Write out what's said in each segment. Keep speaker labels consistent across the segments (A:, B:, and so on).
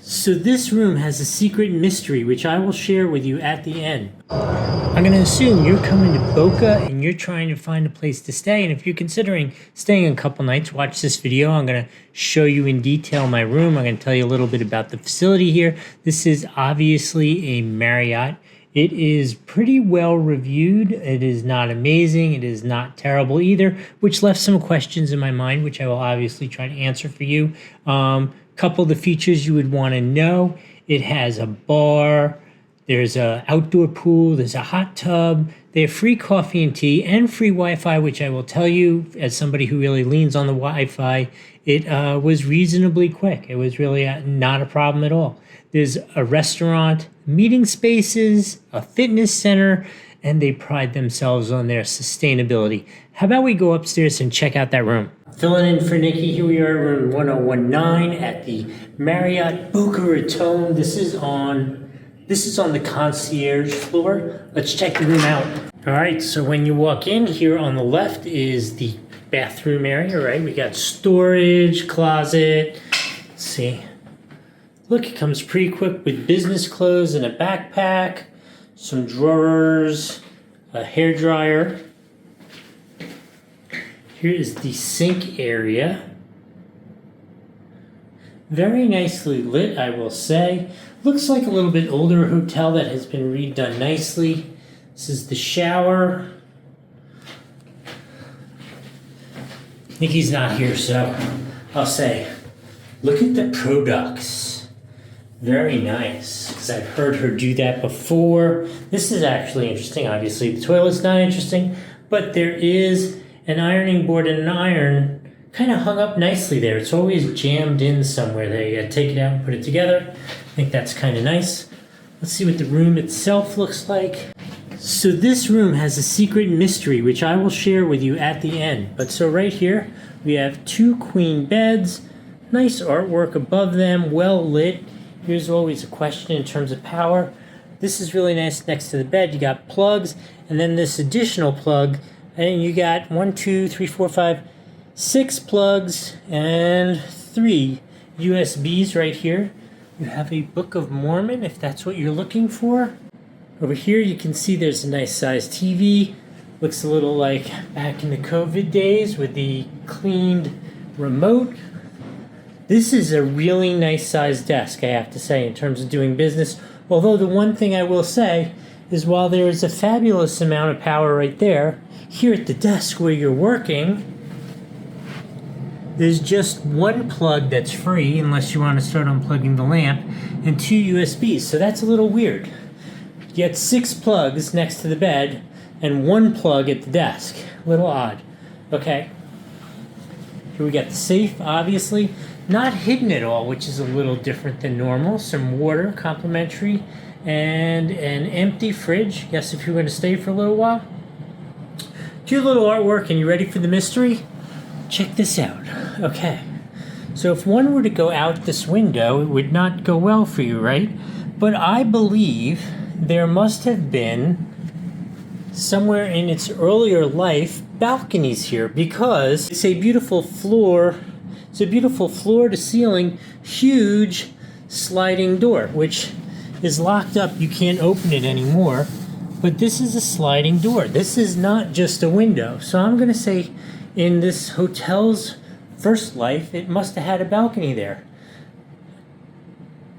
A: So this room has a secret mystery which I will share with you at the end. I'm going to assume you're coming to Boca and you're trying to find a place to stay. And if you're considering staying a couple nights, watch this video. I'm going to show you in detail my room. I'm going to tell you a little bit about the facility here. This is obviously a Marriott. It is pretty well reviewed. It is not amazing. It is not terrible either, which left some questions in my mind, which I will obviously try to answer for you. Couple of the features you would want to know. It has a bar. There's an outdoor pool. There's a hot tub. They have free coffee and tea and free Wi-Fi, which I will tell you, as somebody who really leans on the Wi-Fi, it was reasonably quick. It was really not a problem at all. There's a restaurant, meeting spaces, a fitness center, and they pride themselves on their sustainability. How about we go upstairs and check out that room? Filling in for Nikki, here we are, room 1019 at the Marriott Boca Raton. This is on the concierge floor. Let's check the room out. All right, so when you walk in, here on the left is the bathroom area, right? We got storage, closet. Let's see. Look, it comes pretty quick with business clothes and a backpack, some drawers, a hairdryer. Here is the sink area. Very nicely lit, I will say. Looks like a little bit older hotel that has been redone nicely. This is the shower. Nikki's not here, so I'll say, look at the products. Very nice, because I've heard her do that before. This is actually interesting. Obviously, the toilet's not interesting, but there is an ironing board and an iron kind of hung up nicely there. It's always jammed in somewhere. They take it out and put it together. I think that's kind of nice. Let's see what the room itself looks like. So this room has a secret mystery, which I will share with you at the end. But so right here, we have 2 queen beds, nice artwork above them, well lit. Here's always a question in terms of power. This is really nice next to the bed. You got plugs, and then this additional plug, and you got 1, 2, 3, 4, 5, 6 plugs and 3 USBs right here. You have a Book of Mormon if that's what you're looking for. Over here you can see there's a nice sized TV. Looks a little like back in the COVID days with the cleaned remote. This is a really nice sized desk, I have to say, in terms of doing business. Although the one thing I will say is while there is a fabulous amount of power right there, here at the desk where you're working, there's just 1 plug that's free, unless you want to start unplugging the lamp, and 2 USBs. So that's a little weird. You get 6 plugs next to the bed and 1 plug at the desk. A little odd. Okay. Here we got the safe, obviously. Not hidden at all, which is a little different than normal. Some water, complimentary, and an empty fridge. Guess if you're going to stay for a little while. Do a little artwork and you ready for the mystery? Check this out. Okay. So if one were to go out this window, it would not go well for you, right? But I believe there must have been, somewhere in its earlier life, balconies here, because it's a beautiful floor. It's a beautiful floor to ceiling, huge sliding door, which is locked up. You can't open it anymore. But this is a sliding door. This is not just a window. So I'm going to say in this hotel's first life, it must have had a balcony there.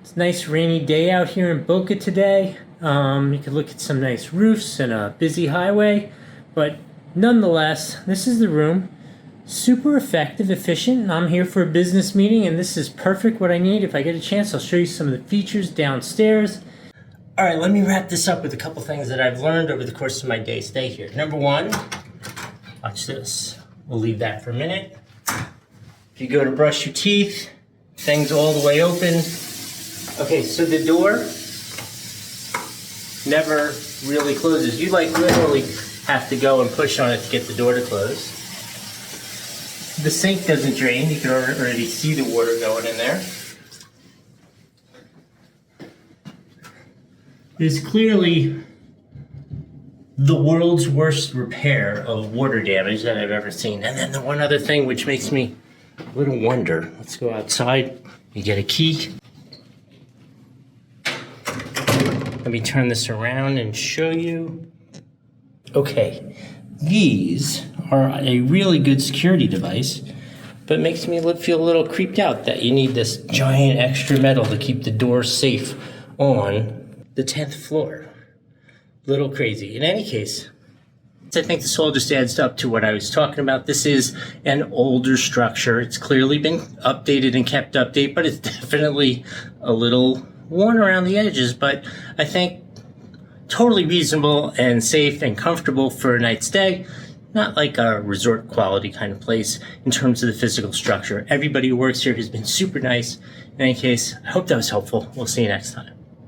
A: It's a nice rainy day out here in Boca today. You can look at some nice roofs and a busy highway. But nonetheless, this is the room. Super effective, efficient. I'm here for a business meeting, and this is perfect what I need. If I get a chance, I'll show you some of the features downstairs. All right, let me wrap this up with a couple things that I've learned over the course of my day stay here. Number 1, watch this. We'll leave that for a minute. If you go to brush your teeth, things all the way open. Okay, so the door never really closes. You literally have to go and push on it to get the door to close. The sink doesn't drain. You can already see the water going in there. There's clearly the world's worst repair of water damage that I've ever seen. And then the one other thing which makes me a little wonder. Let's go outside. You get a key. Let me turn this around and show you. Okay, these are a really good security device, but it makes me feel a little creeped out that you need this giant extra metal to keep the door safe on the 10th floor. Little crazy. In any case, I think this all just adds up to what I was talking about. This is an older structure. It's clearly been updated and kept updated, but it's definitely a little worn around the edges. But I think totally reasonable and safe and comfortable for a night stay. Not like a resort quality kind of place in terms of the physical structure. Everybody who works here has been super nice. In any case, I hope that was helpful. We'll see you next time.